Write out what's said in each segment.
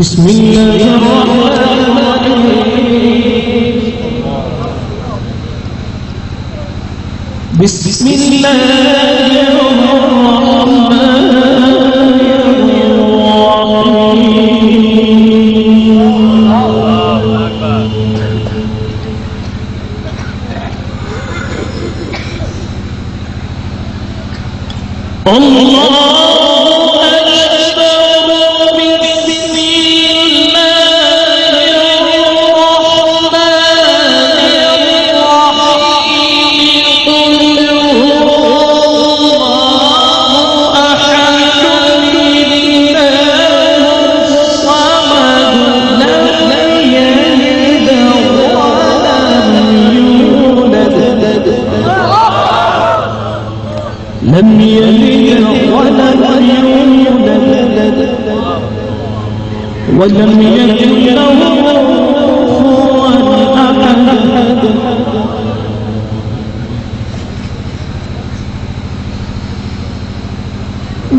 بسم الله الرحمن الرحيم بسم الله الرحمن لم يلد ولم يولد ولم يكن له كفوا أحد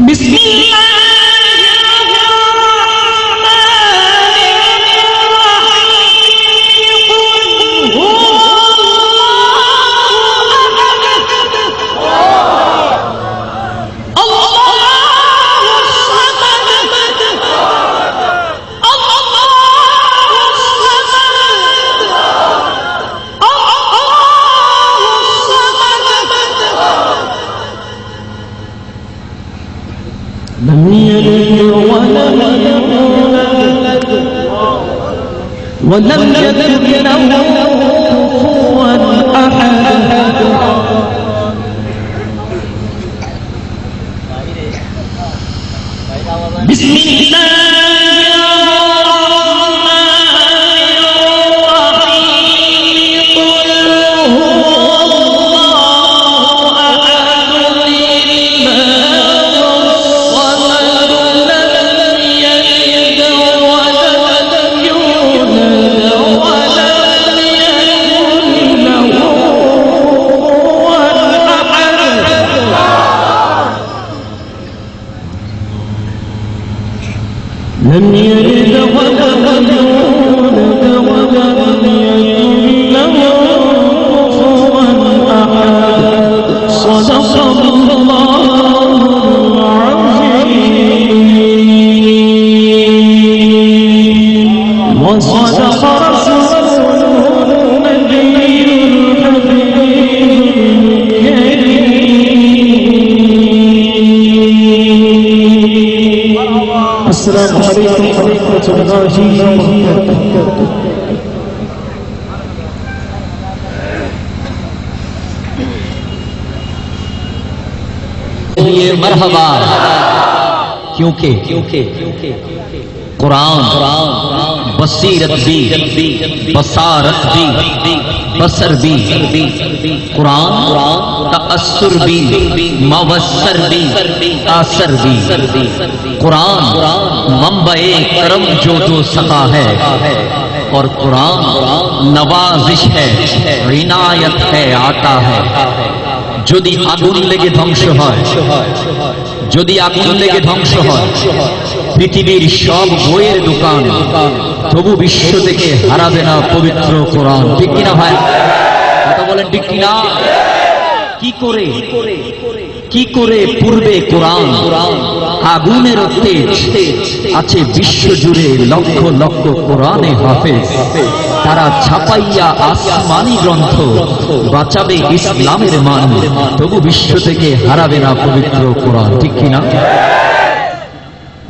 بسم الله لم يلد ولم يولد ولم يكن له كفوا أحد بسم الله لم يلد ولم يولد ولم يكن له كفوا أحد صدق الله العظيم وصدق رسوله النبي الحبيب. السلام عليكم ورحمة الله وبركاته. मरहबा क्योंकि कुरान बसीरत भी बसारत भी बसर भी कुरान तअस्सुर भी मवस्सर भी तासर भी कुरान मंबए करम जो सका है और कुरान नवाजिश है इनायत है आता है। যদি আগুন লেগে ধ্বংস হয় যদি আগুন লেগে ধ্বংস হয় পৃথিবীর সব বইয়ের দোকান তবু বিশ্ব থেকে হারাবে না পবিত্র কোরআন। ঠিক কিনা ভাই? কথা বলেন ঠিক কিনা? কি করে পূর্বে কোরআন আগুনের তেজ আছে বিশ্ব জুড়ে লক্ষ লক্ষ কোরআনে হাফেজ তারা ছাপাইয়া আসমানি গ্রন্থ বাঁচাবে ইসলামের মান তবু বিশ্ব থেকে হারাবে না পবিত্র কোরআন। ঠিক কিনা?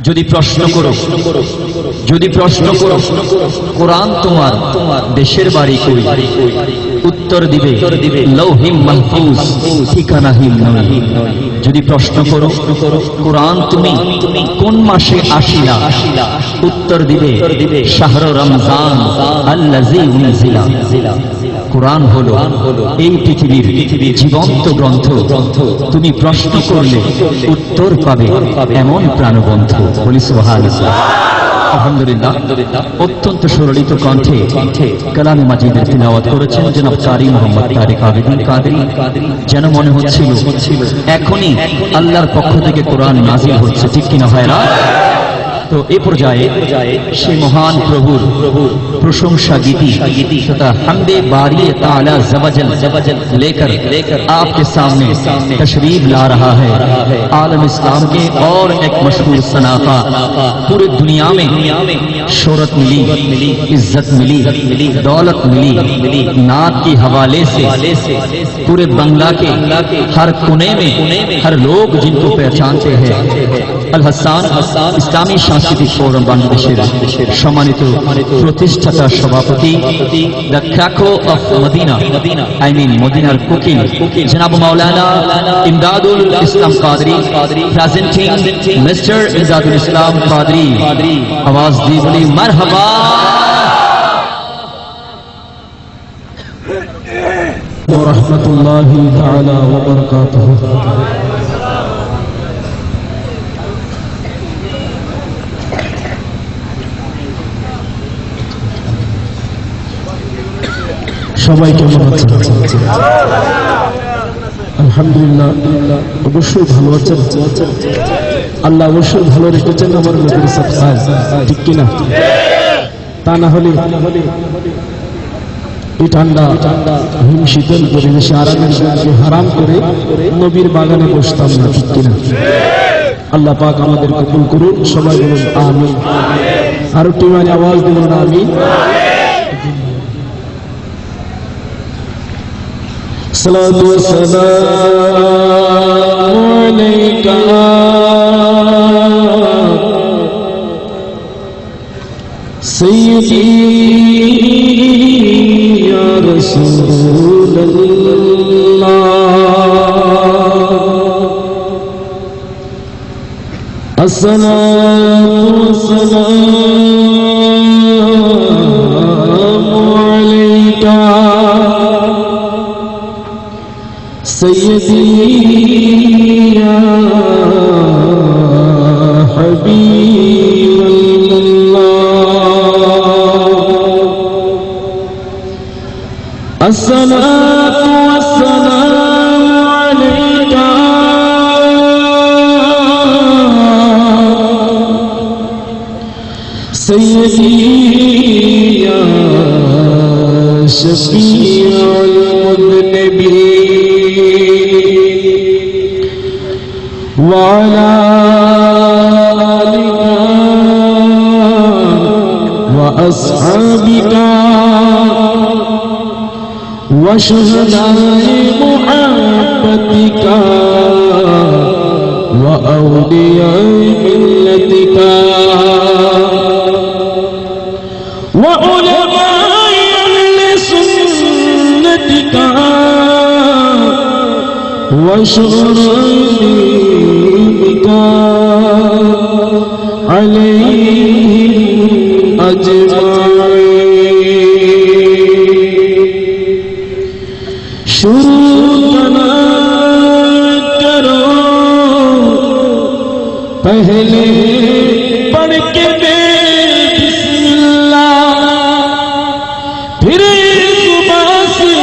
যদি প্রশ্ন করো কোরআন তোমার দেশের বাড়ি কই, উত্তর দিবে লৌহিম মাহফুজ ঠিকানাহীন নয়। যদি প্রশ্ন করো কোরআন তুমি কোন মাসে আসিলা, উত্তর দিবে শাহর রমজান আল্লাযী উনজিলা। কোরআন হলো এই পৃথিবীর জীবন্ত গ্রন্থ, তুমি প্রশ্ন করলে উত্তর পাবে এমন প্রাণবন্ধ। বলি সুবহানাল্লাহ। আলহামদুলিল্লাহ। অত্যন্ত সুললিত কণ্ঠে কালামে মাজিদের তিলাওয়াত করেছেন জনাব কারি মোহাম্মদ তারিক আবেদিন কাদরি। যেন মনে হচ্ছিল এখনই আল্লাহর পক্ষ থেকে কোরআন নাজিল হচ্ছে, ঠিক কিনা ভাইরা? তো এই পর্যায়ে সেই মহান প্রভুর प्रशंसा गीति तथा हमदे बारी ताला ज़वजल लेकर आपके सामने तशरीफ ला रहा है आलम इस्लाम के और एक मशहूर सनाफा। पूरी दुनिया में शोहरत मिली, इज्जत मिली, दौलत मिली, नात के हवाले से पूरे बंगला के हर कोने में हर लोग जिनको पहचानते हैं। अल हसान इस्लामी सांस्कृतिक फोरम बांग्लादेशेर सम्मानित प्रतिष्ठा सभापति द क्रैको ऑफ मदीना आई मीन मदीनार कुकिल जनाब मौलाना इमदादुल इस्लाम कादरी प्रेजेंटिंग मिस्टर इमदादुल इस्लाम कादरी। आवाज दी बोली मरहबा। व रहमतुल्लाहि ताला व बरकातहू। সবাই কেমন আছেন? আলহামদুলিল্লাহ, অবশ্যই ভালো আছেন। আল্লাহ অবশ্যই ভালো রেখেছেন আমার নবীর সাদকায়, ঠিক কিনা? তা না হলে এই ঠান্ডা হিম শীতল পরিবেশে আরামের জন্য হারাম করে নবীর বাগানে বসতাম না, ঠিক কিনা? আল্লাহ পাক আমাদের কবুল করুন। সবাই বলুন আমিন। আর একটু আওয়াজ দিবেন আমিন। الصلاة والسلام عليك سيدي يا رسول الله الصلاة والسلام عليك سيدي يا حبيب الله الصلاة والسلام عليك سيدي يا شفيع المذنبين وعلى آلك وأصحابك وشهداء محبتك وأولياء ملتك وعلماء أهل سنتك وشرائعك عليهم أجمعين शुरुतना करो पहले पढ़ के बिस्मिल्लाह फिर सुबह से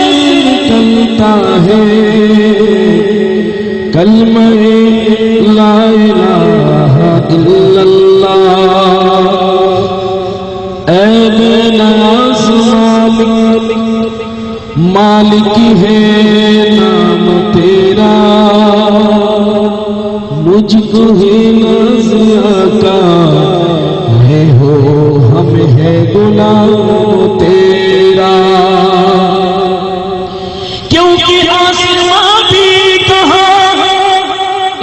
निकलता है कलमा ला इलाहा इल्लल्लाह ऐ बेनाज़ मालिक है नाम तेरा मुझको है नाज़िया का है हो हम है गुलाम तेरा क्योंकि आसमां भी कहा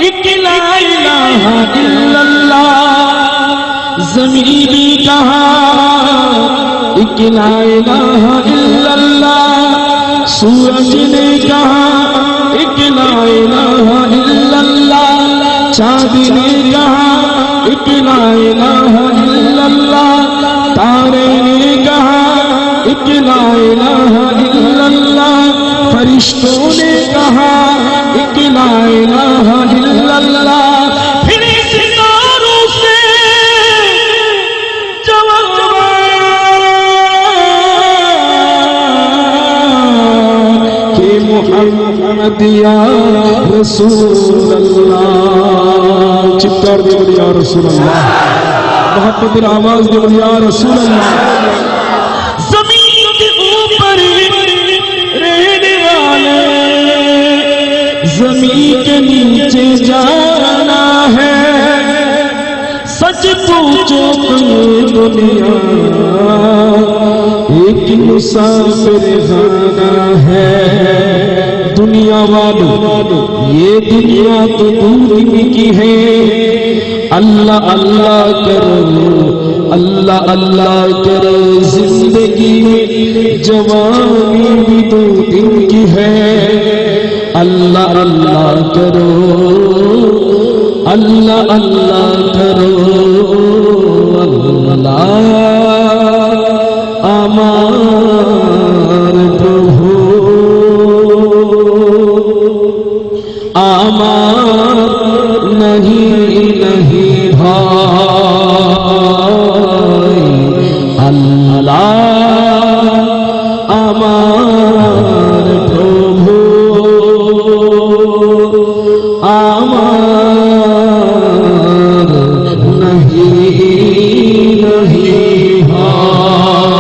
एक ला इलाहा इल्लल्लाह ज़मीं भी कहा एक ला इलाहा इल्लल्लाह, सूरज ने कहा एक ला इलाहा इल्लल्लाह, चाँद ने कहा एक ला इलाहा इल्लल्लाह, तारे ने कहा एक ला इलाहा इल्लल्लाह, फरिश्तों ने कहा एक ला इलाहा इल्लल्लाह। फिर सितारों से जवाब कि मुहम्मद या रसूल अल्लाह, चित्कार दे बोलिए या रसूल अल्लाह, मोहब्बत आवाज दे बोलिए या रसूल अल्लाह। जमीन के ऊपर रहने वाले जमीन के नीचे जाना है, सच पूछो तो ये दुनिया एक मुसाफिर खाना है। दुनिया वालों ये दुनिया तो दूर की है, अल्लाह अल्लाह करो, अल्लाह अल्लाह करो, जिंदगी में जवानी भी 2 दिन की है। अल्लाह अल्लाह करो, अल्लाह अल्लाह करो, अल्लाह আমার প্রভু, আমার नहीं नहीं ভাই, আল্লাহ আমার প্রভু, আমার नहीं नहीं ভাই,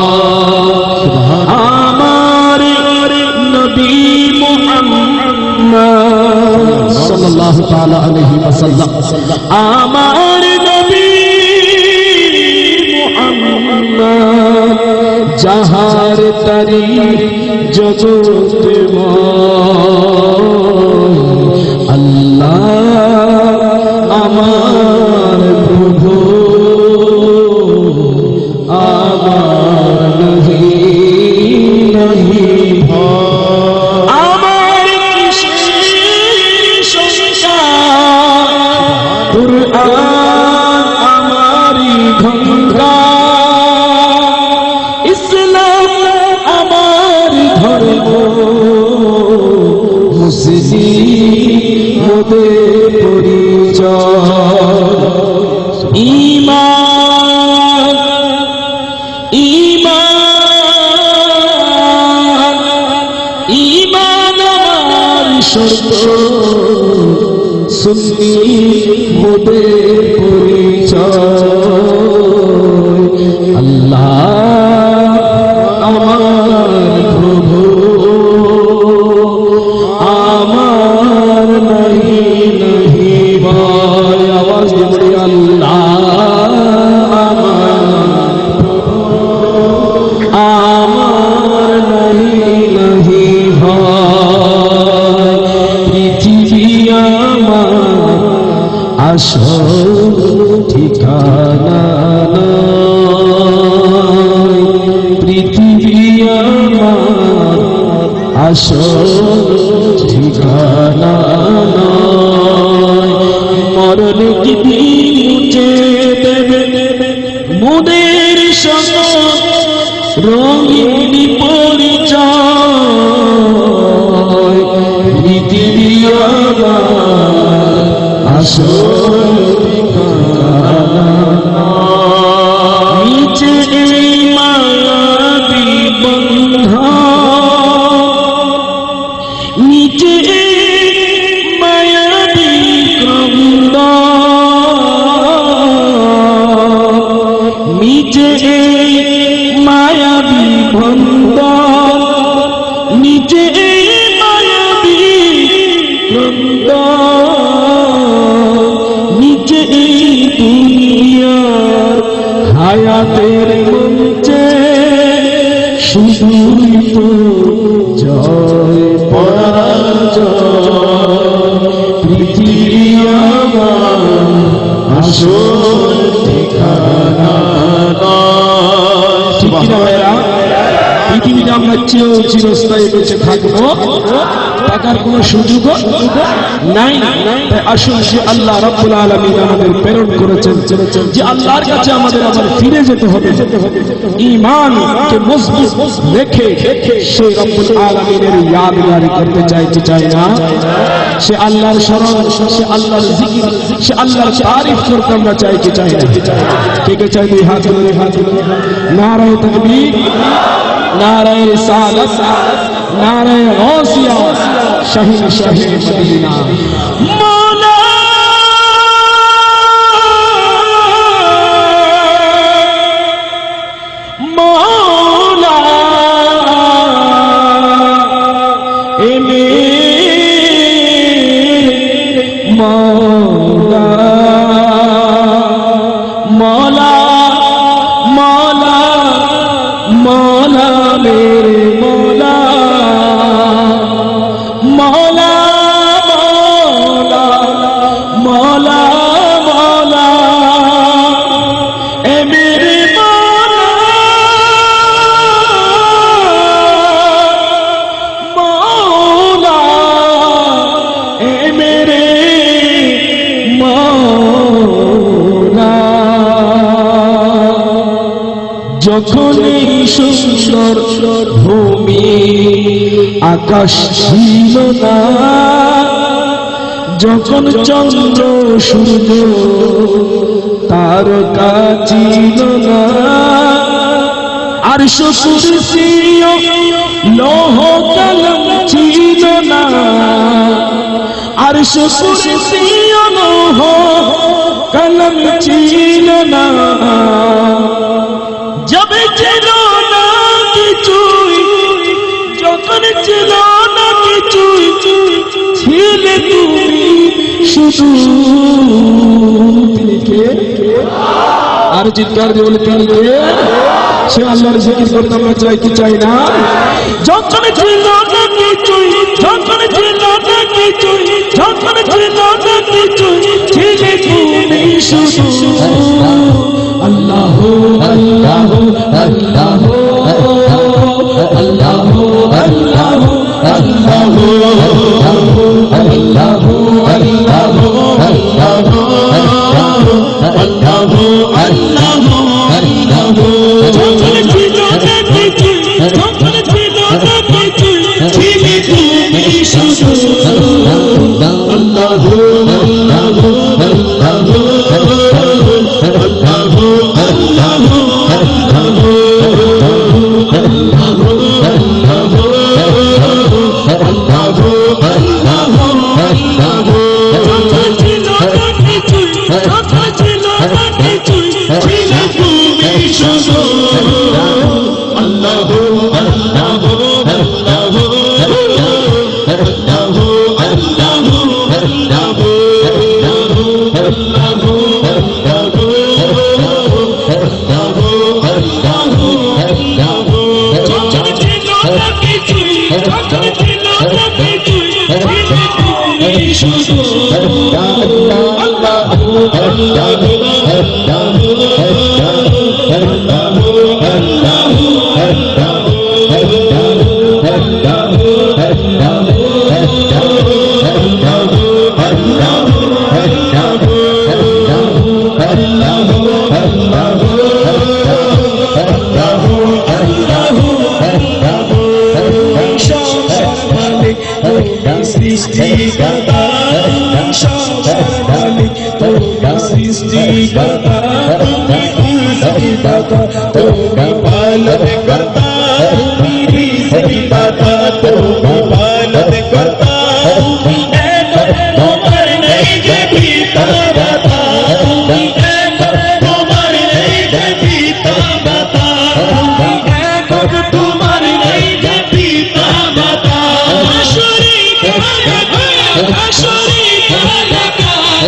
আমার নবী মুহাম্মদ সাল্লাল্লাহু তাআলা আলাইহি ওয়াসাল্লাম, আমার নবী মুহাম্মদ যাহার তারিখ জগতে আল্লাহ আমার প্রভু, আমার नहीं नहीं ভাই, আমার কুরআন আমারি গঙ্গা, ইসলাম আমার ধর্ম, মুসলিম মোদের পরিচয়, ঈমান ঈমান ঈমান আমার শর্ত, সুন্নি মোদের পরিচয়, আল্লাহ আমার প্রভু, আমার नहीं नहीं ভাই, আওয়াজ দিয়ে বলি আল্লাহ আমার नहीं नहीं ভাই, পৃথিবী আমার আসল ঠিকানা নয়, পৃথিবী আমার আসল ঠিকানা নয়, মরণ কি দিন মুছে দেবে মোদের সঙ্গ রঙিন পরিচয়, পৃথিবী আমার আসল ঠিকানা নয়, নিচে এই মায়াবী বন্ধন, নিচে মায়াবী ক্রন্দন, নিচে মায়াবী বন্ধন, নিচে মায়াবী ক্রন্দন, নিচে দুনিয়ার হায়াতের মঞ্চে শুধুই তো জয় পরাজয়, পৃথিবী আমার আসল ঠিকানা দুনিয়ার চেয়েও চিরস্থায়ী বেঁচে থাকবো, টাকার কোনো সুযোগ নাই। তাই আসুন, যে আল্লাহ রাব্বুল আলামিন আমাদের প্রেরণ করেছেন, যে আল্লাহর কাছে আমাদের আবার ফিরে যেতে হবে, ঈমানকে মজবুত রেখে সেই রব্বুল আলামিনের ইয়াদগারি করতে চাই না? সে আল্লাহর শরণ, সে আল্লাহর জিকির, সে আল্লাহর তারিফ করতে আমরা চাই না? কে চাই? দুই হাত তুলে, নারায়ে তাকবীর, নারায়ে রিসালাত, নারায়ে গাউসিয়া, শাহীন শাহীন মদিনা। মৌলা মৌলা এ মৌলা মৌলা মৌলা মৌলা মেরে মৌলা মৌলা মৌলা মৌলা মৌলা এ মেরে মৌলা মৌলা এ মেরে মৌলা। যখন এই সুন্দর ভূমি আকাশ ছিল না, যখন চন্দ্র সূর্য তারকা ছিল না, আরশ কুরসি লৌহ কলম ছিল না, আরশ কুরসি লৌহ কলম ছিল না, যবে ছিল না কিছুই, যখন ছিল না কিছুই, ছিলে তুমি শুধু। তিনি কে? আর চিৎকার দিয়ে বলে তিনি কে? সে আল্লাহর জিকির করতে আমরা চাই না? যখন ছিল না কিছুই, যখন ছিল না কিছুই, যখন ছিল না কিছুই, ছিলে তুমি শুধু। আল্লাহ আল্লাহ আল্লাহ আল্লাহ আল্লাহ আল্লাহ আল্লাহ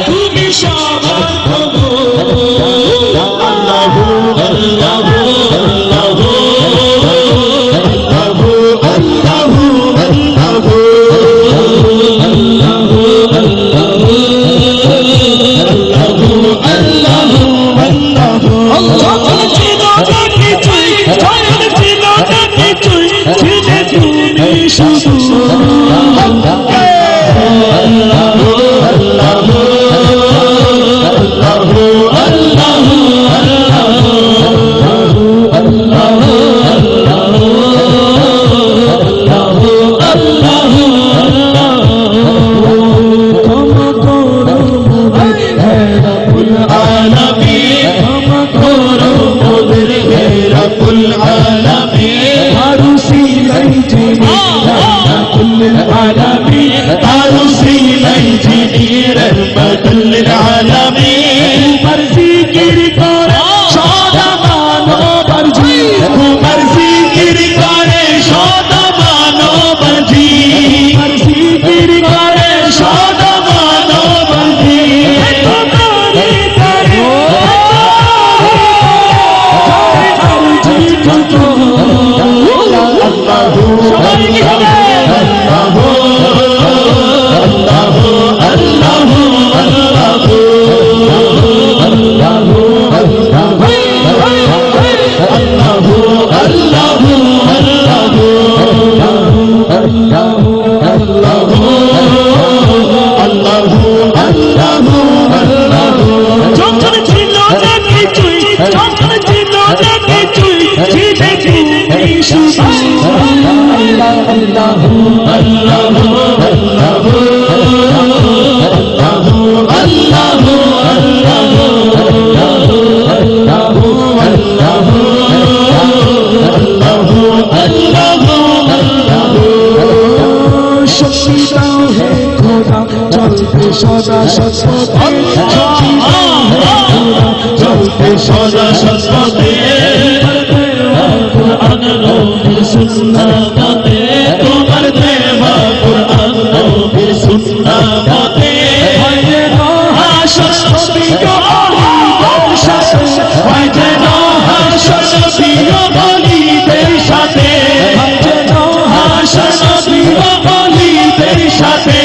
তুমি সবার للعالمين তারুসিলাই যিনি রহমাতুল লিল আলামিন উমর জিকির করে সদা মানব জি উমর জিকির করে সদা মানব জি উমর জিকির করে সদা মানব জি সদা চলতে সদা সৎপথে কুরআন নবীর সুন্নাতে তোমার দেওয়া কুরআন নবীর সুন্নাতে হয় যেন হাসর নবী ওলিদের সাথে হয় যেন হাসর নবী ওলিদের সাথে হয় যেন হাসর নবী ওলিদের সাথে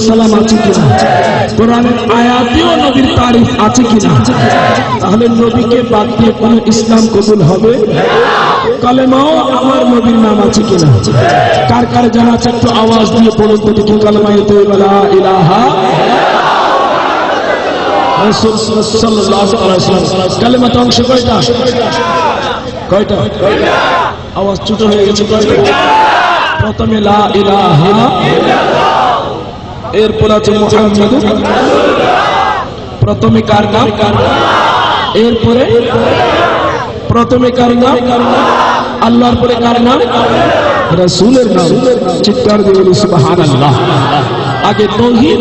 সালাম আছে কিনা, কোরআনের আয়াতে ও নবীর তারিফ আছে কিনা, তাহলে নবীকে বাদ দিয়ে কোন ইসলাম কবুল হবে? কালেমাও আমার নবীর নাম আছে কিনা? কার কার জানা আছে একটু আওয়াজ দিয়ে পড়ুন তো দেখি। কালেমায়ে তৈয়বা লা ইলাহা রাসূলুল্লাহ সাল্লাল্লাহু আলাইহি ওয়াসাল্লাম। কালেমাতে অংশ কয়টা? কয়টা? আওয়াজ ছোট হয়ে গেছে। কয়টা? প্রথমে লা ইলাহা, এরপর আছে মুহাম্মাদুর রাসূলুল্লাহ। প্রথমে কার নাম? এরপরে প্রথমে কার নাম? আল্লাহর পরে কার নাম? রাসূলের নাম। চিৎকার দিয়ে বলি সুবহানাল্লাহ। আগে তাওহীদ,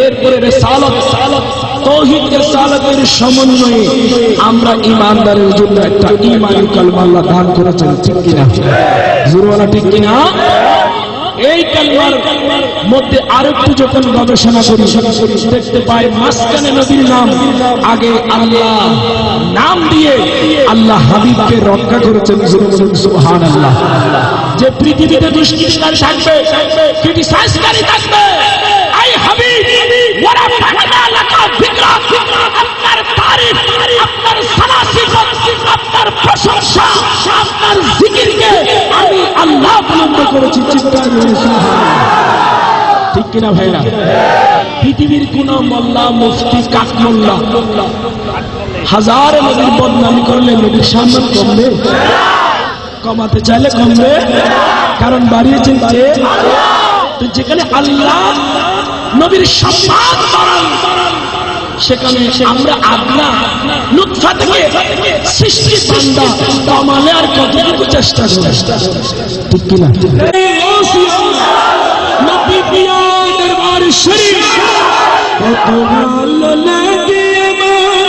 এরপরে রিসালাত। তাওহীদ রিসালাতের সমন্বয়ে আমরা ঈমানদারের জন্য একটা ঈমানি কালেমা আল্লাহ দান করেছেন, ঠিক কিনা? জোরে বলা ঠিক কিনা? এই কালেমার মধ্যে আরেকটু যখন গবেষণা করি দেখতে পাই মাঝখানে নবীর নাম, আগে আল্লাহ নাম দিয়ে আল্লাহ হাবিবকে রক্ষা করেছেন। সুবহানাল্লাহ। যে পৃথিবীতে দুষ্কৃতিকারী থাকবে, ক্রিটিসাইজকারী থাকবে, আই হাবিব ওয়ারা ফানা লাকা যিকরা, আপনার তারিফ, আপনার সালাসিফত, আপনার প্রশংসা, আপনার জিকিরকে আমি আল্লাহ বুলন্দ করেছি। চিৎকার করে সুবহানাল্লাহ। ঠিক কিনা ভাইরা? পৃথিবীর কোন মোল্লা, মুফতি, কাক মোল্লা হাজার নবীর বদনামি করলে নবীর সম্মান কমবে? কমাতে চাইলে কমবে? কারণ বাড়িয়েছেন কে? তো যেখানে আল্লাহ নবীর সম্মান বাড়ান, সেখানে আমরা আপনা লুৎফা থেকে সৃষ্টি বান্দা কমালে আর কতটুকু চেষ্টা করি? ঠিক কিনা? নবী প্রিয় দরবার শরীফ কত ভালো লাগে আমার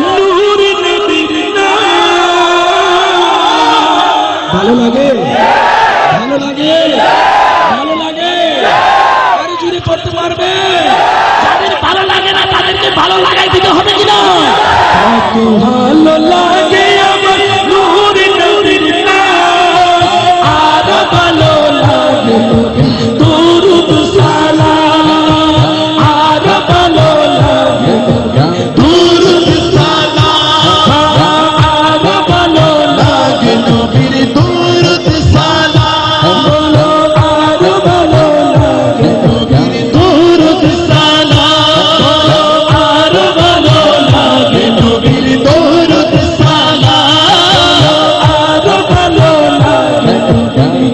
নূর নবীর নাম। ভালো লাগে? ভালো লাগে? ভালো লাগে? আরে জুড়ে পড়তে পারবে? যাদের ভালো লাগে না তাদেরকে ভালো লাগাই দিতে হবে কিনা? কত ভালো লাগে আমার নূর নবীর নাম, আর ভালো লাগে দুরূদ সালাম, আর ভালো লাগে দুরূদ সালাম, আর ভালো লাগে নবীর দুরূদ সালাম, বলো আর ভালো লাগে নবীর দুরূদ সালাম, আর ভালো লাগে নবীর দুরূদ সালাম, আর ভালো লাগে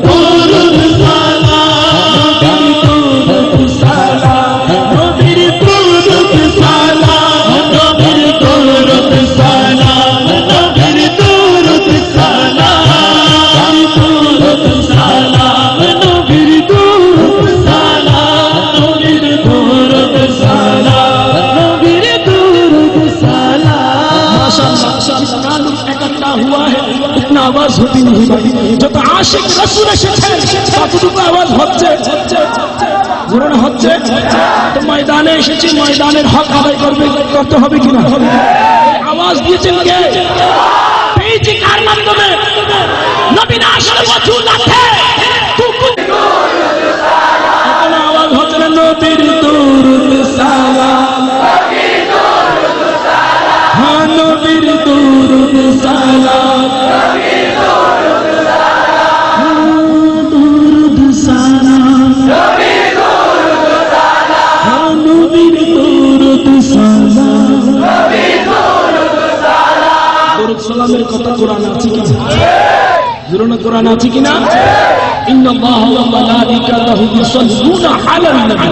দুরূদ সালাম, দুরূদ সালাম, নবীর দুরূদ সালাম, নবীর দুরূদ সালাম, নবীর দুরূদ সালাম, দুরূদ সালাম, নবীর দুরূদ সালাম, নবীর দুরূদ সালাম, নবীর দুরূদ সালাম। माशाअल्लाह, जितना लोग इकट्ठा हुआ है उतना आवाज होती नहीं भाई। যত আশিক রাসূল এসেছে ততটুকু আওয়াজ হচ্ছে, জোরে না হচ্ছে? তো ময়দানে এসেছি, ময়দানের হক আদায় করতে হবে কিনা? আওয়াজ দিয়েছেন কে? পেয়েছি কার মাধ্যমে? নবী না আসলে ওয়াজুদ আছে। এখন আওয়াজ হচ্ছে না নবীর দুরূদ সালাম, হ্যাঁ নবীর দুরূদ সালাম, দুরূদ সালাম, হ্যাঁ নবীর দুরূদ সালাম। দুরূদ সালামের কথা কোরআনে আছে কিনা? জোরে না কোরআনে আছে কিনা? ইন্নাল্লাহা ওয়া মালাইকাতাহু ইউসাল্লুনা আলান নবী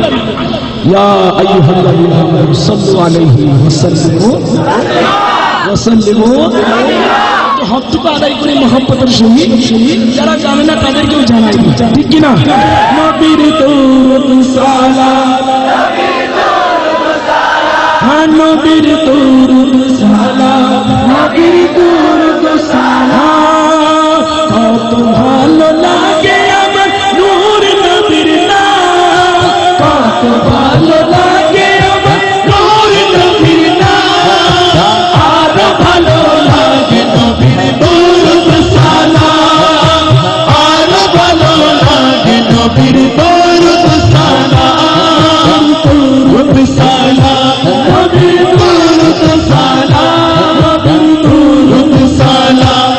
ইয়া আইয়ুহাল্লাযীনা আমানু সাল্লু আলাইহি ওয়া সাল্লিমু। হকটুকু আদায় করে মহব্বতের সহিত, যারা জানে না তাদেরকেও জানাই, ঠিক কিনা? নবীর দুরূদ সালাম, হ্যাঁ নবীর দুরূদ সালাম, নবীর দুরূদ সালাম। কত ভালো লাগে আমার নূর নবীর নাম, কত ভালো লাগে আমার নূর নবীর নাম, আর ভালো লাগে নবীর দুরূদ সালাম, আর ভালো লাগে নবীর দুরূদ সালাম, দুরূদ সালাম, নবীর দুরূদ সালাম, নবীর দুরূদ সালাম,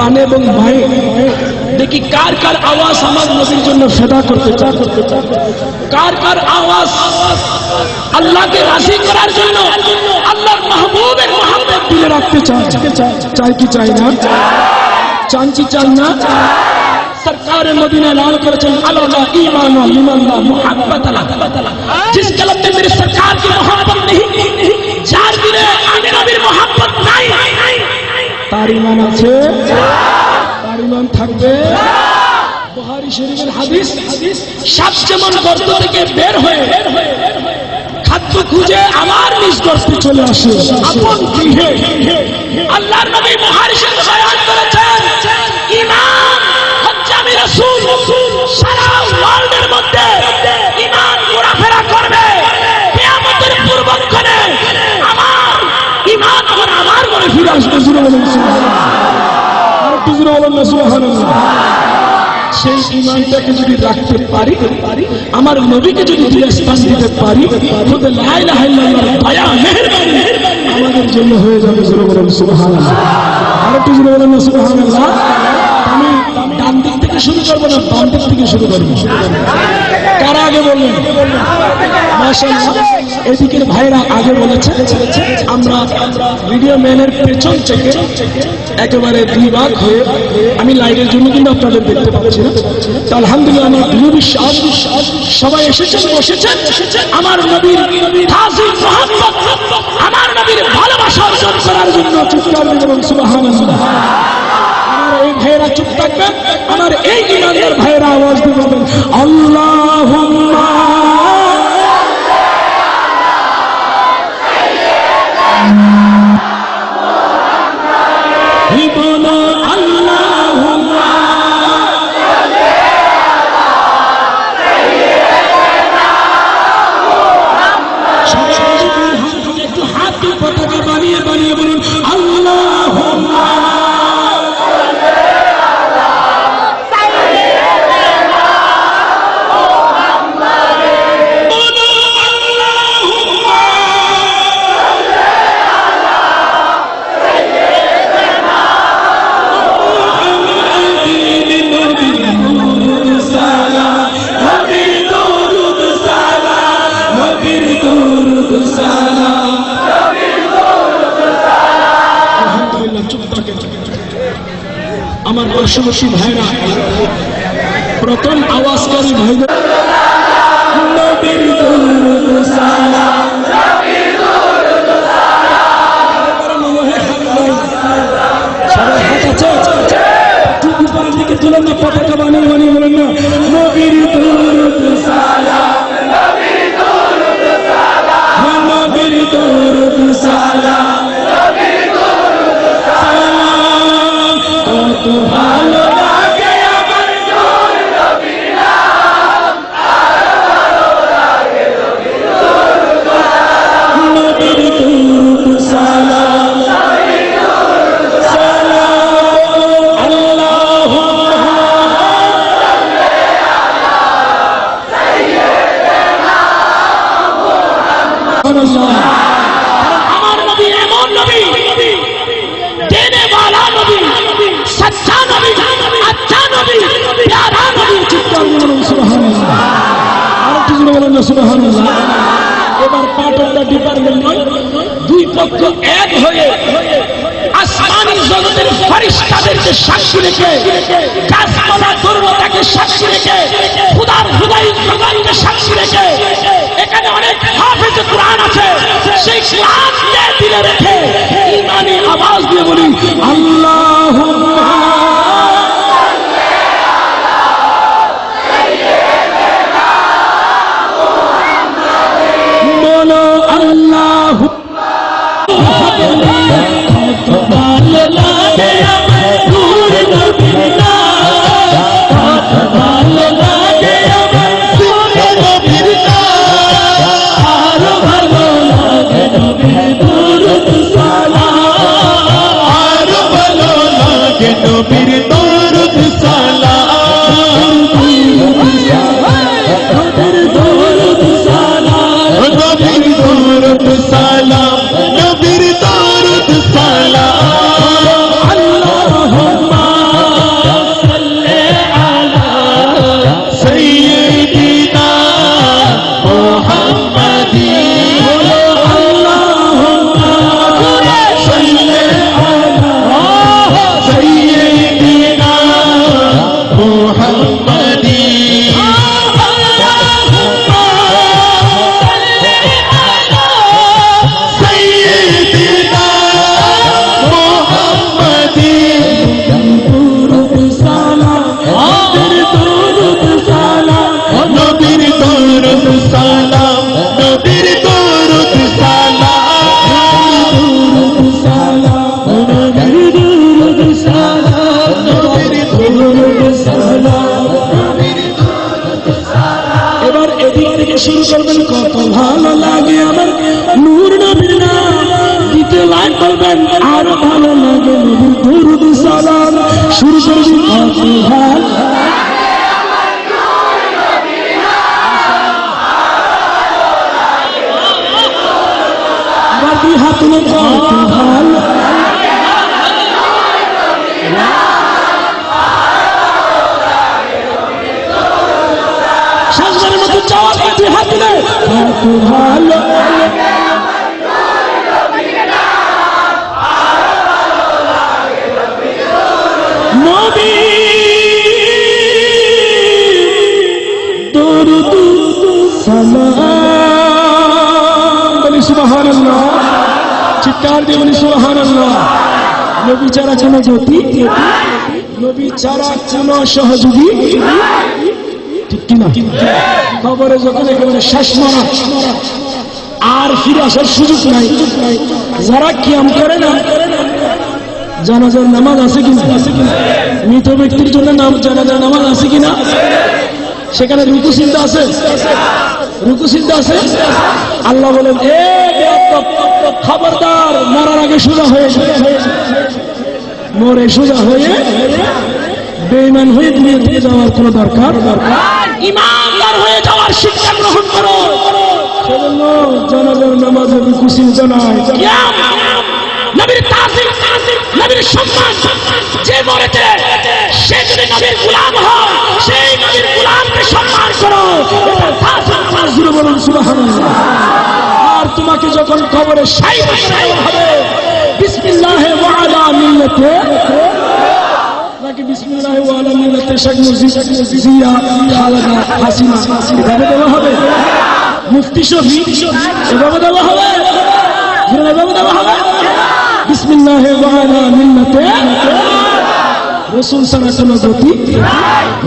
ডানে এবং বাঁয়ে দেখি কার কার আওয়াজ আমার নবীর জন্য ফেদা করতে চায়, কার কার আওয়াজ আল্লাহকে রাজি করার জন্য, আল্লাহর মাহবুবের মহব্বত দিলে রাখতে চায়। চাই কি চাই না? চান কি চান না? सरकार मदीना ऐलान करें अल्लाह ईमान लिमन मोहब्बत जिस कलम में मेरी सरकार की मोहब्बत नहीं, जार दिले आगे नबीर मोहब्बत नहीं, तार ईमान আছে, तार ईमान থাকবে। বুখারী শরীফের হাদিস, সাপ যেমন গর্ত থেকে বের হয়ে খাদ্য খুঁজে আমার নিজ গর্তে চলে আসে আপন গৃহে, আল্লাহর নবী বুখারী শরীফে বয়ান করেছেন ঈমান আমি রাসূল সারা ওয়ার্ল্ডের মধ্যে ঈমান ঘোরাফেরা করবে, কিয়ামতের পূর্বক্ষণে আমার ঈমান আমার ঘরে ফিরে আসবে। সুবহানাল্লাহ, আর একটু জোরে বলুন না সুবহানাল্লাহ। সেই ঈমানটাকে যদি রাখতে পারি, আমার নবীকে যদি স্থান দিতে পারি, তবে লা ইলাহা ইল্লাল্লাহর দয়া মেহেরবানি আমাদের জন্য হয়ে যাবে। জোরে বলুন সুবহানাল্লাহ, আর একটু জোরে বলুন না সুবহানাল্লাহ। আমি ডান দিক থেকে শুরু করবো না বাম দিক থেকে শুরু করবো? কারা আগে বললেন? মাশাআল্লাহ, এদিকের ভাইরা আগে বলেছে। আমরা ভিডিও ম্যানের পেছন থেকে একেবারে দুই ভাগ হয়ে, আমি লাইটের জন্য কিন্তু আপনাদের দেখতে পাচ্ছি না, তো আলহামদুলিল্লাহ আমার দৃঢ় বিশ্বাস সবাই এসেছেন, বসেছেন আমার নবীর তাজিম মুহাব্বত, আমার নবীর ভালোবাসা অর্জন করার জন্য। চিৎকার দিবেন সুবহানাল্লাহ। এই ভাইয়েরা চুপ থাকবেন, আমার এই ইমানদার ভাইয়েরা আওয়াজ দিয়ে বলবেন আল্লাহুম্মা বলো আল্লাহুম্মা একটু হাত পতাকা বানিয়ে বানিয়ে বলুন আল্লাহুম্মা আমার পার্শ্ববর্তী ভাইরা প্রথম আওয়াজকারী ভাইদের নবীর দরুদ সালাম, নবীর দরুদ সালাম, সবাই হাত আছে ঠিক উপরের দিকে তুলেন না, পতাকা বানিয়ে বানিয়ে বলেন না নবীর দরুদ সালাম, নবীর দরুদ সালাম, নবীর দরুদ সালাম, নবীর দরুদ সালাম। কত ভালো লাগে আমার নূর নবীর নাম, আর ভালো লাগে নবীর দরুদ সালাম, নবীর দরুদ সালাম, নবীর দরুদ সালাম। আল্লাহুম্মা সাল্লি আলা সাইয়্যিদিনা মুহাম্মদ। আমার নবী এমন নবী, দেনে ওয়ালা নবী, সচ্চা নবী, আচ্ছা নবী, প্যারা নবী। চিৎকার বলুন সুবহানাল্লাহ, আর একটু জোরে বলুন না সুবহানাল্লাহ। এবার পার্ট অফ দ্য ডিপার্টমেন্ট নয়, দুই পক্ষ এক হয়ে আসমানি জগতের ফেরেশতাদেরকে সাক্ষী রেখে, গাছপালা দুর্লতাকে সাক্ষী রেখে, খোদার খুদাই জগৎকে সাক্ষী রেখে, এখানে অনেক হাফেজ কোরআন আছে, সেই কোরআনকে দিলে রেখে ঈমানি আওয়াজ দিয়ে বলি আল্লাহুম্মা বলো আল্লাহু ভালো লাগে আমার নূর নবীর নাম, ভালো লাগে আমার নূর নবীর নাম, আর ভালো লাগে নবীর দরুদ সালাম, আর ভালো লাগে করবেন কত ভালো লাগে আমার নূর নবীর নাম, দ্বিতীয় লাইন বলবেন আরো ভালো লাগে নবীর দরুদ সালাম, শুরু করবি কত ভালো আবার দুই হাত তুলে কত ভালো শেষবারের মতো চাওয়া দুই হাত তুলে কত ভালো নবী দরুদ সালাম, বলি সুবহানাল্লাহ, চিৎকার দিয়ে বলি সুবহানাল্লাহ। নবী ছাড়া কোনো গতি, নবী ছাড়া কোনো সহযোগী, ঠিক কিনা? খবরে যখন একেবারে শেষ মারা আর ফিরে আসার সুযোগ নাই, যারা কিয়াম করে না, জানাজার নামাজ আছে কিনা, মৃত ব্যক্তির জন্য জানাজার নামাজ আছে কিনা, সেখানে রুকু সিজদা আছে, রুকু সিজদা আছে। আল্লাহ বলেন এ বেয়াদব, খবরদার, মরার আগে সোজা হয়ে মরে সোজা হয়ে বেঈমান হয়ে দুনিয়া থেকে যাওয়ার কোনো দরকার, ইমানদার হয়ে যাওয়ার শিক্ষা গ্রহণ করো। সেজন্য জানাজার নামাজে রুকু সিজদা নাই। নবীর তাজিম, নবীর সম্মান, যে মরেছে সে যদি নবীর গোলাম হয়, সেই নবীর গোলামকে সম্মান করো। এটা তাজিম নামাজ জুড়ে বলুন সুবহানাল্লাহ। আর তোমাকে যখন কবরে শায়ী বানানো হবে, বিসমিল্লাহ ওয়া আলা মিল্লাতে, নাকি বিসমিল্লাহ ওয়া আলা মিল্লাতে শেখ মুজিব, জিয়া, খালেদা, হাসিনা, এভাবে দেওয়া হবে? মুফতি শফি এভাবে দেওয়া হবে? এভাবে দেওয়া হবে? বিসমিল্লাহ ওয়া আলা মিল্লাতে রাসূল ছাড়া কোনো গতি,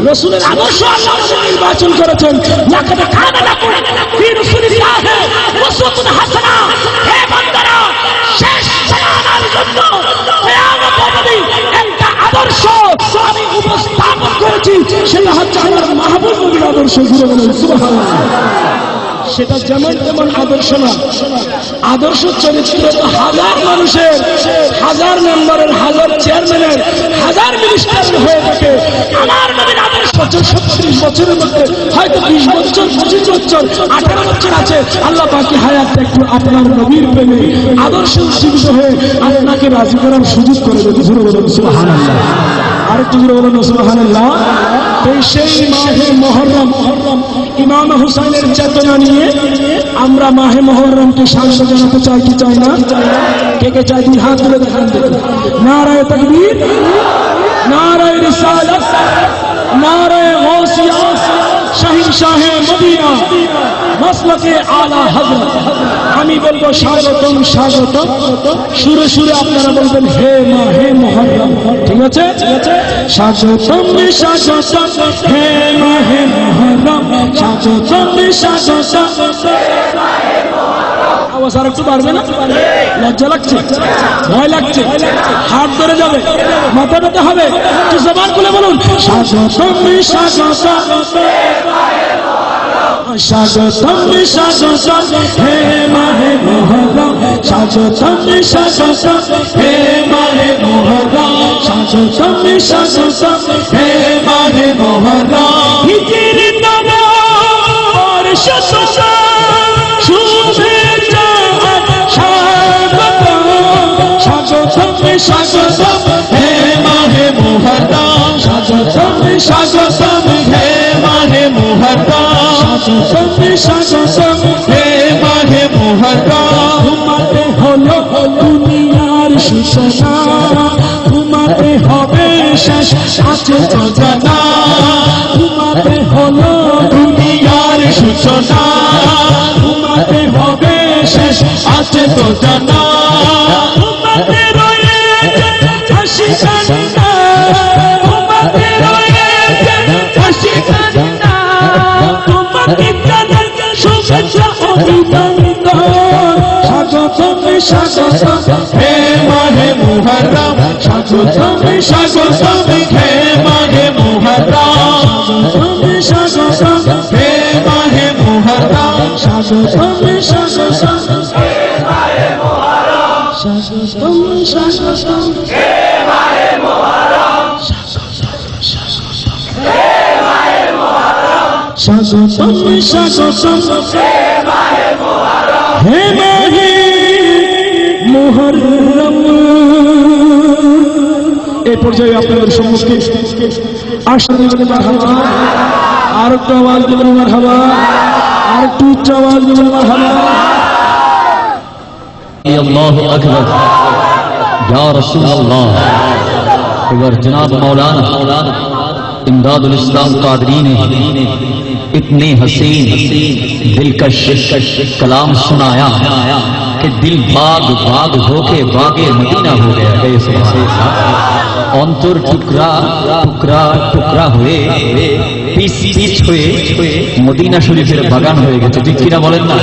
রাসূলের আদর্শ আল্লাহ নির্বাচন করেছেন। লাকাদ কানা লাকুম ফি রাসূলিল্লাহি উসওয়াতুন হাসানাহ। হে বান্দারা, শেষ জামানার জন্য কিয়ামত অবধি একটা আদর্শ আমি উপস্থাপন করেছি, সেটা হচ্ছে আমার মাহবুব নবীর আদর্শ। জুড়ে বলেন সুবহানাল্লাহ। সেটা যেমন তেমন আদর্শ না, আদর্শ চরিত্র তো হাজার মানুষের, হাজার মেম্বারের, হাজার চেয়ারম্যানের, হাজার মিনিস্টারের হয়ে থাকে। আমার নবীর আদর্শ 36 বছরের মধ্যে হয়তো 20 বছর, 25 বছর, 18 বছর আছে। আল্লাহ পাকি হায়াতটা একটু আপনার নবীর প্রেমে আদর্শ উজ্জীবিত হয়ে আপনাকে রাজি করার সুযোগ করে দেবে। জোরে বলুন সুবহানাল্লাহ। আরেকটু জোরে বলুন সুবহানাল্লাহ। সেই মাহে মুহররম, ইমাম হুসাইনের চেতনা নিয়ে আমরা মাহে মুহররমকে স্বাগত জানাতে চাই কি চাই না? কে কে চাই? দুই হাত তুলে দেখান দেখি। নারায়ে তাকবীর, নারায়ে রিসালাত, নারায়ে গাউসিয়া, শাহিনশাহে মদিনা, মাসলাকে আলা হযরত। আমি বলবো স্বাগতম স্বাগতম, সুরে সুরে আপনারা বলবেন হে মাহে মুহররম। ঠিক আছে? স্বাগতম স্বাগতম হে মাহে মুহররম, স্বাগতম স্বাগতম। আওয়াজ আর একটু বাড়বে না? লজ্জা লাগছে, ভয় লাগছে, হাত ধরে যাবে, মাথা ব্যথা হবে, একটু জবান খুলে বলুন স্বাগতম স্বাগতম, স্বাগতম স্বাগতম হে মাহে মুহররম, স্বাগতম স্বাগতম হে মাহে মুহররম, স্বাগতম স্বাগতম হে মাহে মুহররম। হিজরির নববর্ষ শুভেচ্ছা স্বাগতম, স্বাগতম স্বাগতম হে মাহে মুহররম, স্বাগতম স্বাগতম হে মাহে মুহররম, স্বাগতম স্বাগতম হে মাহে মুহররম। ঘুমাতে হলো দুনিয়ার সূচনা, ঘুমাতে হবে শেষ আছে তো জানা। ঘুমাতে হলো দুনিয়ার সূচনা, ঘুমাতে হবে শেষ আছে তো জানা। ঘুমাতে রয়েছে হাসি কান্না, ঘুমাতে রয়েছে হাসি কান্না, তোমাকে জানাই শুভেচ্ছা অভিনন্দন। স্বাগতম স্বাগতম হে মাহে মুহররম, স্বাগতম স্বাগতম হে মাহে মুহররম, স্বাগতম স্বাগতম হে মাহে মুহররম, হে মাহে মুহররম। এই পর্যায়ে আপনাদের সম্মুখে আসলে বলে মারহাবা, আর একটু আওয়াজ দেবেন মারহাবা, আর একটু উচ্চ আওয়াজ দেবেন মারহাবা। আল্লাহু আকবার, ইয়া রাসূলুল্লাহ। এবার জনাব মৌলানা इमदादुल इस्लाम कादरी ने इतने हसीन दिलकश कलाम सुनाया कि दिल बाग बाग होके बागे मदीना हो गया। अंतर टुकड़ा टुकड़ा टुकड़ा हुए পিস পিস হয়ে মদিনা শরীফের বাগান হয়ে গেছে। ঠিক কিনা বলেন না?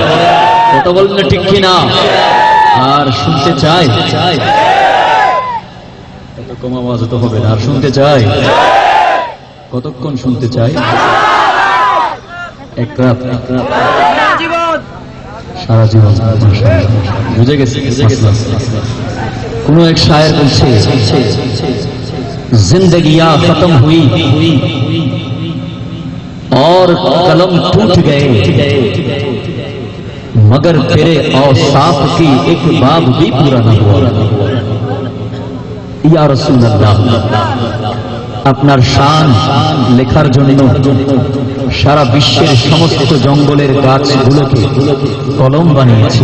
কথা বলেন না ঠিক কিনা? আর শুনতে চাই, এত কম আওয়াজ তো হবে না। আর শুনতে চাই, কতক্ষণ শুনতে চাই? এক রাত, সারা জীবন। বুঝে গেছে? কোন এক শায়ের বলছে, जिंदगियां खत्म हुई और कलम टूट गए, मगर तेरे औसाफ की एक बाब भी पूरा न हुआ। या रसूल अल्लाह, আপনার শান লেখার জন্য সারা বিশ্বের সমস্ত জঙ্গলের গাছগুলোকে কলম বানিয়েছি।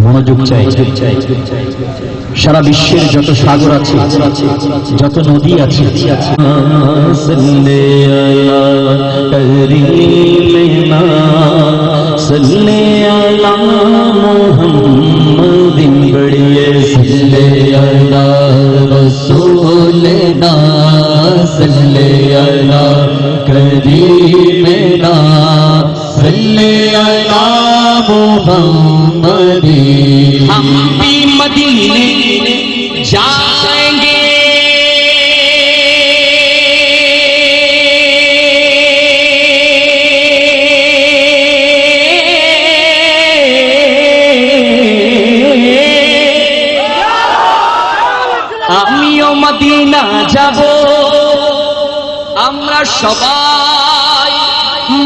মনোযোগ চাই। সারা বিশ্বের যত সাগর আছে, যত নদী আছে, बढ़िए सल्ले अला रसूलना सल्ले अला करीमना सल्ले अला मुहम्मदी। हम भी मदीने जाएंगे, আমিও মদিনা যাব, আমরা সবাই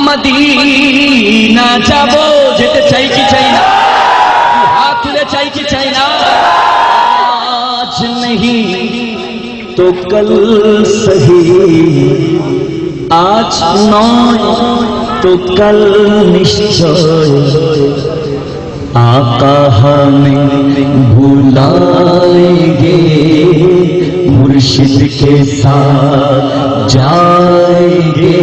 মদিনা যাব। যেতে চাই কি চাই না? হাত তুলে চাই কি চাই না? আজ नहीं तो कल सही, आज नয় तो कल निश्चय, आका हमें भुलाएंगे, मुर्शिद के साथ जाएंगे।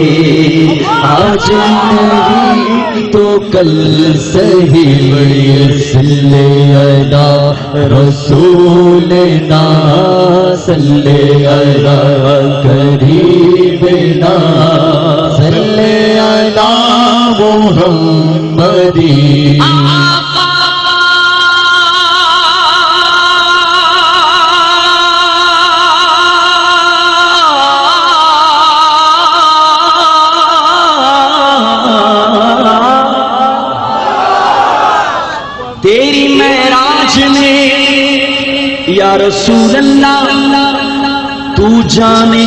आज नहीं तो कल सही, सल्ले अला रसूलना सल्ले अला करीमना सल्ले अला मुहम्मदी। तेरी महराज में या रसूल अल्लाह, तू जाने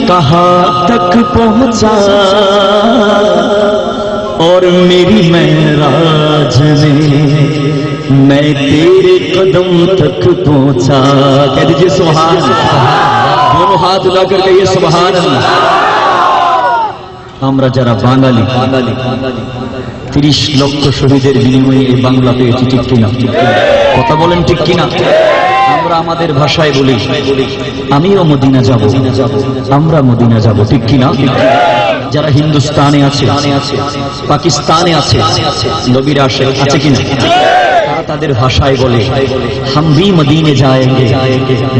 कहाँ तक पहुँचा, और मेरी महराज में मैं तेरे कदम तक पहुँचा। कह दीजिए सुभान अल्लाह, दोनों हाथ उठा कर कहिए सुभान अल्लाह। আমরা যারা বাঙালি, 30 লক্ষ শহীদের বিনিময়ে এই বাংলা পেয়েছি। ঠিক কিনা? কথা বলেন ঠিক কিনা? আমরা আমাদের ভাষায় বলি, আমিও মদিনা যাব, আমরা মদিনা যাব। ঠিক কিনা? যারা হিন্দুস্তানে আছে, পাকিস্তানে আছে, নবীর আশিক আছে কিনা? তারা তাদের ভাষায় বলে, हम भी মদিনে जाएंगे,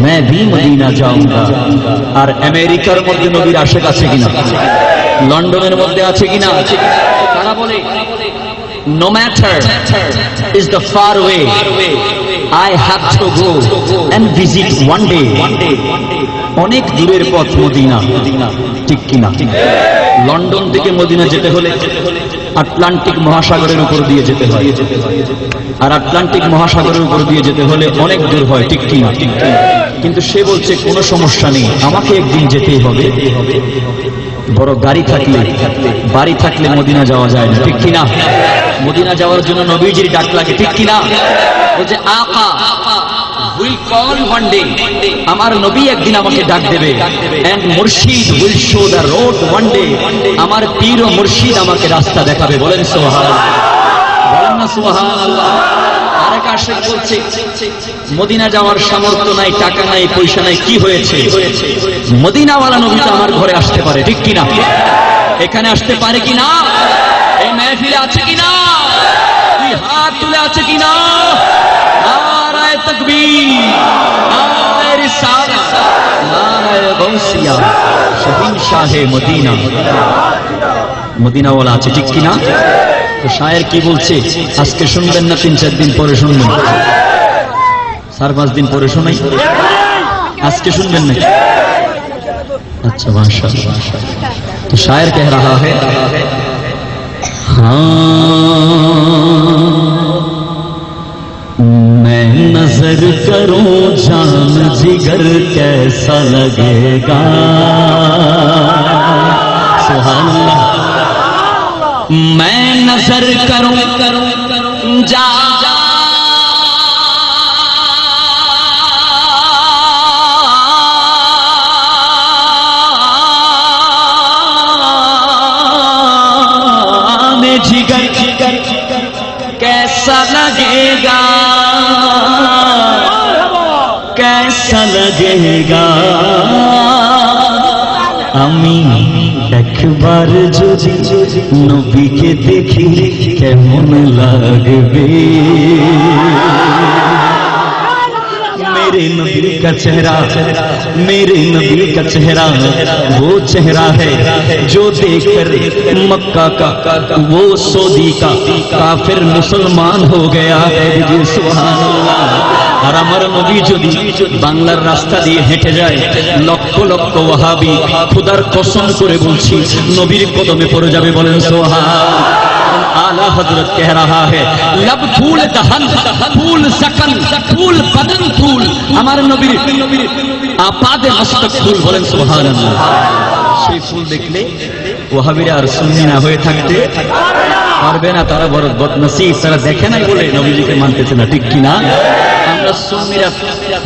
मैं भी মদিনা जाऊंगा। আর আমেরিকার মধ্যে নবীর আশিক আছে কিনা? লন্ডনের মধ্যে আছে কিনা? তারা বলে, no matter is the far away, I have to go and visit one day অনেক দূরের পথ মদিনা, ঠিক কিনা? লন্ডন থেকে মদিনা যেতে হলে আটলান্টিক মহাসাগরের উপর দিয়ে যেতে হয়, আর আটলান্টিক মহাসাগরের উপর দিয়ে যেতে হলে অনেক দূর হয়, ঠিক কিনা? কিন্তু সে বলছে কোনো সমস্যা নেই, আমাকে একদিন যেতেই হবে। বড় গাড়ি থাকলে বাড়ি থাকলে মদিনা যাওয়া যায় না, ঠিক কিনা? মদিনা যাওয়ার জন্য নবীজির ডাক লাগে, ঠিক কিনা? বলছে আকা will call one day, আমার নবী একদিন আমাকে ডাক দেবে, and মুর্শিদ will show the road one day, আমার পীর ও মুর্শিদ আমাকে রাস্তা দেখাবে। বলেন সুবহানাল্লাহ, বলেন না সুবহানাল্লাহ। আরেক আশিক বলছে মদিনা যাওয়ার সামর্থ্য নাই, টাকা নাই, পয়সা নাই, কি হয়েছে? মদিনাওয়ালা নবী তো আমার ঘরে আসতে পারে, ঠিক কিনা? এখানে আসতে পারে কিনা? এই মেহফিলে আছে কিনা? দুই হাত তুলে আছে কিনা? নারায়ে তাকবীর, নারায়ে রিসালাত, নারায়ে গাউসিয়া, শহীনশাহে মদিনা। মদিনাওয়ালা আছে, ঠিক কিনা? তো শায়ের কি বলছে আজকে শুনবেন না, 3-4 দিন পরে শুনবেন, 4-5 দিন পরে শোনাই, আজকে শুনবেন না? अच्छा माशाअल्लाह। तो शायर कह रहा है हाँ मैं नजर करूं जान जिगर कैसा लगेगा, सुभान अल्लाह। मैं नजर करूं जान जिगर कैसा लगेगा, कैसा लगेगा, আমি একবার যদি নবীকে দেখি কেমন লাগবে। मेरे नबी का चेहरा, मेरे नबी का चेहरा वो चेहरा है जो देखकर मक्का का वो सऊदी का काफिर मुसलमान हो गया है। सुभान अल्लाह। আর আমার নবী যদি বাংলার রাস্তা দিয়ে হেঁটে যায়, লক্ষ লক্ষ ওয়াহাবি খোদার কসম করে বলছি নবীর কদমে পড়ে যাবে। বলেন সুবহান। आला हजरत कह रहा है लब फूल दहन फूल सकन फूल बदन फूल, हमारे नबीर आपादे मस्तक फूल। बोलें सुभान अल्लाह। সেই ফুল দেখলে ওয়াহাবিরা আর সুন্নি না হয়ে থাকতে পারবে না, তারা বড় বদনসিব, তারা দেখে নাই বলে নবীজিকে মানতেছে না, ঠিক কিনা? আমরা সুন্নিরা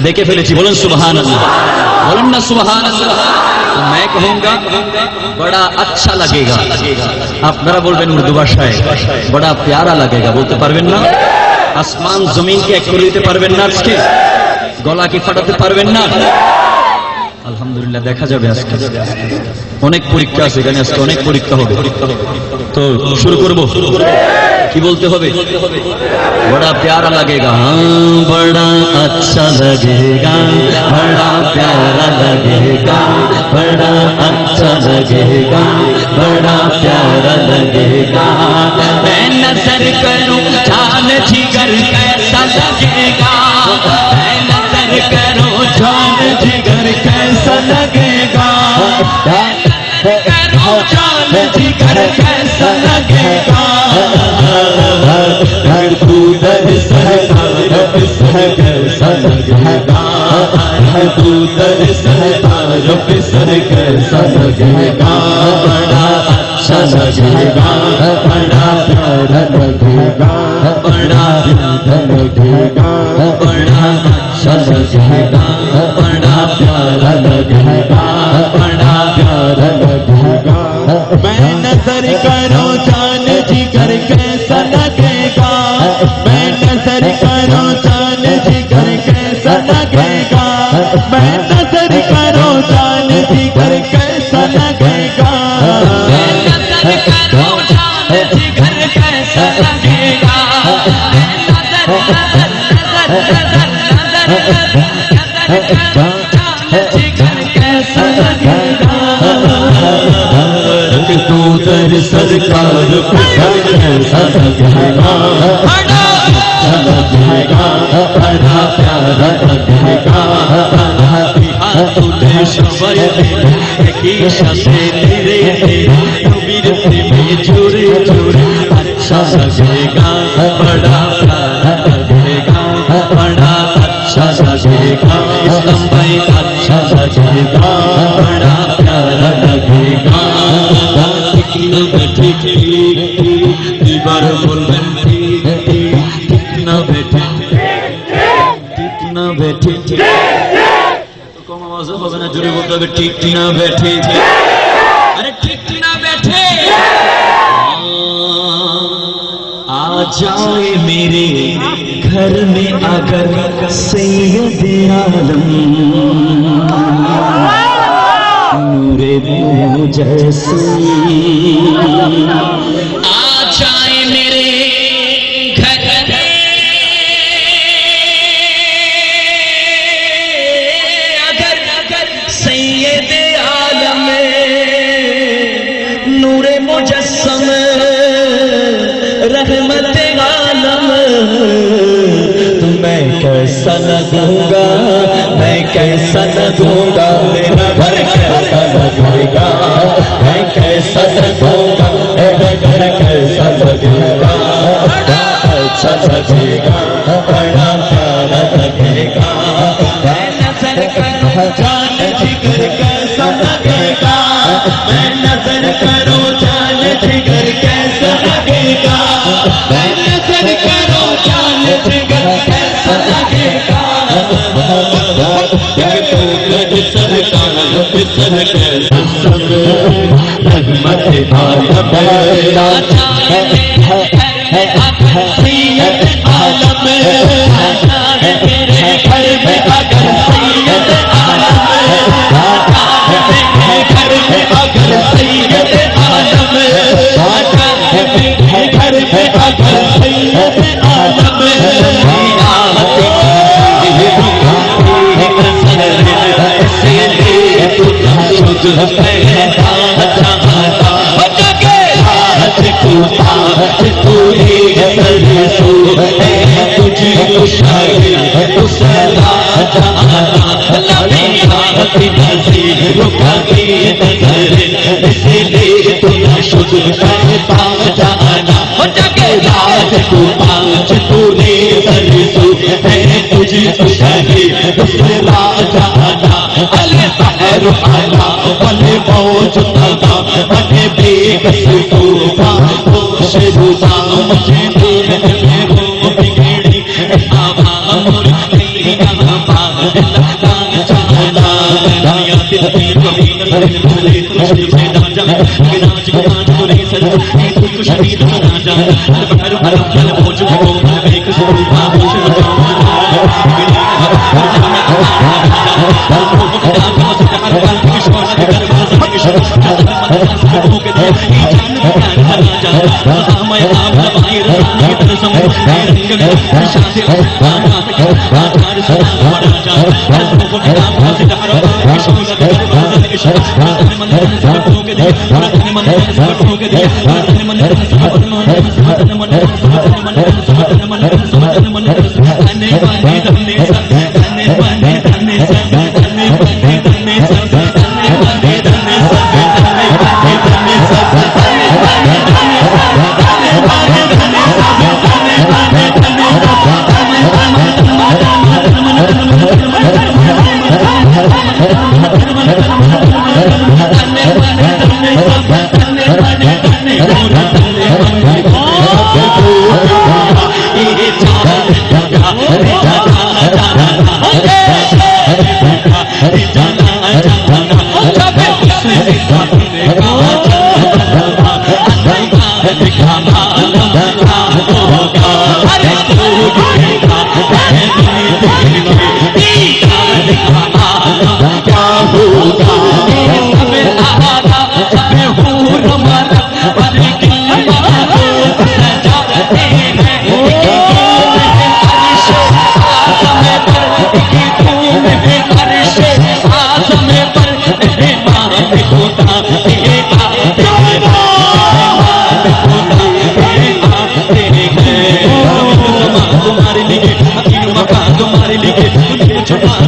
দেখে ফেলেছি। বলেন সুবহান আল্লাহ, বলেন না সুবহান আল্লাহ। मैं कहूंगा बड़ा अच्छा लगेगा, আপনারা বলবেন উর্দু ভাষায় বড়া প্যারা লাগেগা, বলতে পারবেন না? আসমান জমিনকে এক করে দিতে পারবেন না? আজকে গলা কি ফাটাতে পারবেন না? আলহামদুলিল্লাহ, দেখা যাবে। আজকে অনেক পরীক্ষা আছে এখানে, আজকে অনেক পরীক্ষা হবে। তো শুরু করব, কি বলতে হবে? বড়া প্যারা লাগেগা, বড়া আচ্ছা লাগেগা, বড়া প্যারা লাগেগা, বড়া আচ্ছা লাগেগা, বড়া প্যারা लगेगा। मैं नजर करूं जान जिगर कैसा लगेगा, मैं नजर करूं जान जिगर कैसा लगेगा, करूं जान जिगर कैसा लगेगा। तू दर सहदार कैसा लगेगा, तू दर सहदार कैसा लगेगा, बड़ा अच्छा लगेगा, बड़ा प्यारा लगेगा, बड़ा प्यारा लगेगा, बड़ा अच्छा लगेगा, बड़ा प्यारा लगेगा, बड़ा प्यारा लगेगा। मैं नजर करो जान जिगर कैसा लगेगा, मैं नजर करो जान जिगर कैसा लगेगा, मैं नजर करो जान जिगर कैसा लगेगा, मैं नजर करो जान जिगर कैसा लगेगा, जिगर कैसा लगेगा। तू दर सरकार कैसा लगेगा, बड़ा अच्छा लगेगा, बड़ा प्यारा लगेगा, তুলে সবাই একই সাথে ধীরে ধীরে নবীর প্রেমে জোরে জোরে अच्छा लगेगा बड़ा प्यारा लगेगा बड़ा अच्छा लगेगा इस्लाम भाई अच्छा लगेगा बड़ा प्यारा लगेगा ठीक न बैठे ठीक दीवार बोलबेन ठीक ठीक न बैठे ठीक न बैठे तो कम आवाज হবে না জোরে বলতে হবে ঠিক না बैठे अरे ठीक ना बैठे आ जाए मेरे घर में अगर सैयद आलम नूरे मुजस्सिम आ जाए मेरे घर में अगर सैयद आलम नूरे मुजस्सिम रहमत आलम तो मैं कैसा लगूंगा मैं कैसा लगूंगा मेरा घर कैसा लगेगा मैं कैसा लगूंगा मेरा घर कैसा लगेगा बड़ा अच्छा लगेगा बड़ा प्यारा लगेगा मैं नजर करूं जान जिगर कैसा लगेगा मैं नजर करूं जान जिगर कैसा लगेगा मैं नजर करूं जान जिगर कैसा लगेगा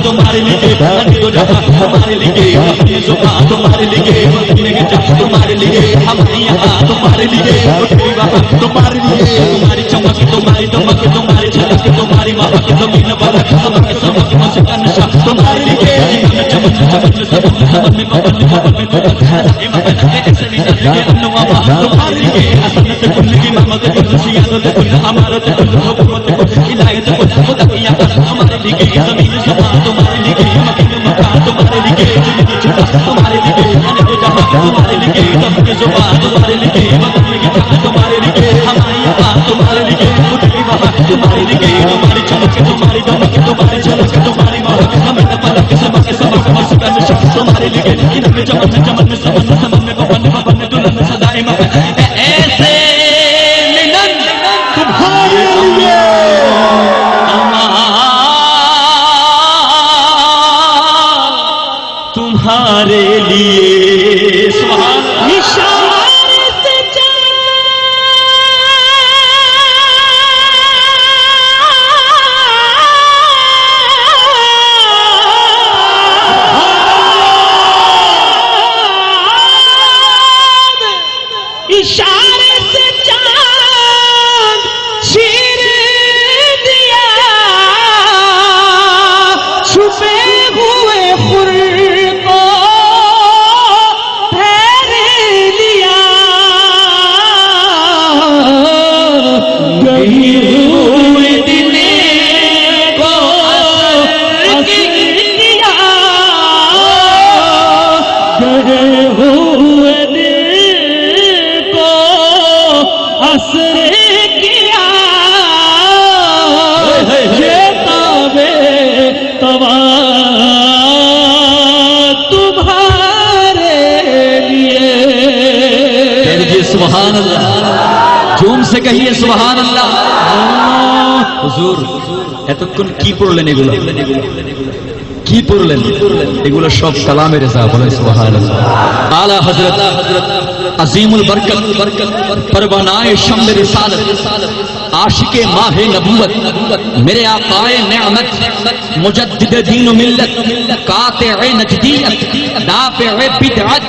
तुम्हारे लिए अभी तो जहाँ तुम्हारे लिए अपने जुबान तुम्हारे लिए अपने गिटार तुम्हारे लिए हमारे यहाँ तुम्हारे लिए उठेगी वहाँ तुम्हारे लिए तुम्हारी चमक तुम्हारी दमक तुम्हारी झलक तुम्हारी महक जमीन बलक सबक सबक मस्का नशा तुम्हारे लिए चमन चमन सबन में पवन में ऐसे नहीं जाने अन्नुआ तुम्हारे लिए हसनत कुल की ममत कुल सियादत कुल अमारत कुल हुकूमत कुल इलायत कुल खुदाइया हमारे लिए जमीन जुबान तुम्हारे लिए मकीन मकान तुम्हारे लिए जिंदगी चुका तुम्हारे लिए अने तो जहां तुम्हारे लिए अपनी जुबान तुम्हारे लिए मकीन गिटार तुम्हारे लिए हमारी आवाज तुम्हारे लिए उठेगी वहाँ तुम्हारे लिए तुम्हारी चमक तुम्हारी दमक तुम्हारी झलक तुम्हारी महक हमें पलक सबक सबक मस्का नशा तुम्हारे लिए इनमें चमन चमन में समन समन में पवन पवन में दुल्हन सदाए मगन ऐसे मिलन तुम्हारे लिए तुम्हारे लिए सुभान इशारे से इशारे से चांद चीर दिया छुपे हुए खुर को फेर लिया गई हुए दिल को असर किया गए हुए दिल को असर किया ये ताबे तवा तुम्हारे लिए कह दीजिए सुभान अल्लाह, জোম से कहिए सुभान अल्लाह। হুজুর এতক্ষণ কি পড়লেন এগুলো কি পড়লেন এগুলো সব কালামের রেজা বলে সুবহানাল্লাহ। আলা হযরত अजीमुल बरकत परवानाए शम्ल रिसालत आशिके माहे नबूवत मेरे आकाए नेमत मुजद्दिद दीन मिल्लत काते नजदीयत दाफे बिदअत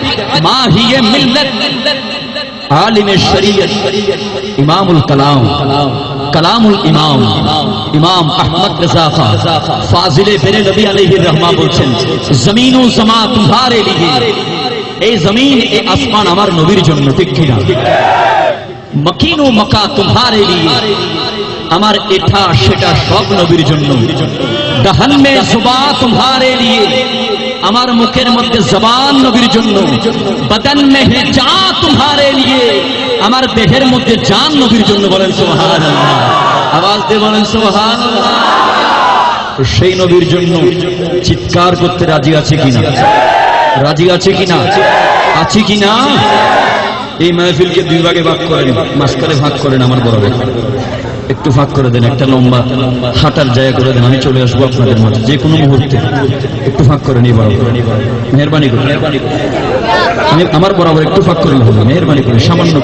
माहिए मिल्लत आलिम शरीयत इमामुल कलाम कलामुल इमाम इमाम अहमद रजा खां फाजिले बेरे नबी अलैहि रहमा बोलছেন जमीन ও जमा तुम्हारे लिए এই জমিন এই আসমান আমার নবীর জন্য ঠিক কিনা মকিন ও মকা তোমারে লিয়ে আমার এটা সেটা সব নবীর জন্য দহন মে জুবা তোমারে লিয়ে আমার মুখের মধ্যে জবান নবীর জন্য বদন মে হে জা তোমারে লিয়ে আমার দেহের মধ্যে জান নবীর জন্য বলেন সুবহানাল্লাহ আওয়াজ দিয়ে বলেন সুবহানাল্লাহ সেই নবীর জন্য চিৎকার করতে রাজি আছে কিনা রাজি আছে কিনা আছে কিনা এই মাহফিলকে দুই ভাগে ভাগ করেন মাঝখানে ভাগ করেন আমার বরাবর একটু ভাগ করে দেন একটা লম্বা হাঁটার জায়গা করে দেন আমি চলে আসবো আপনাদের মাঝে যে কোনো মুহূর্তে একটু ভাগ করে নিই বরাবর মেহেরবানি করে আমি আমার বরাবর একটু ভাগ করে নেব মেহেরবানি করে সামান্য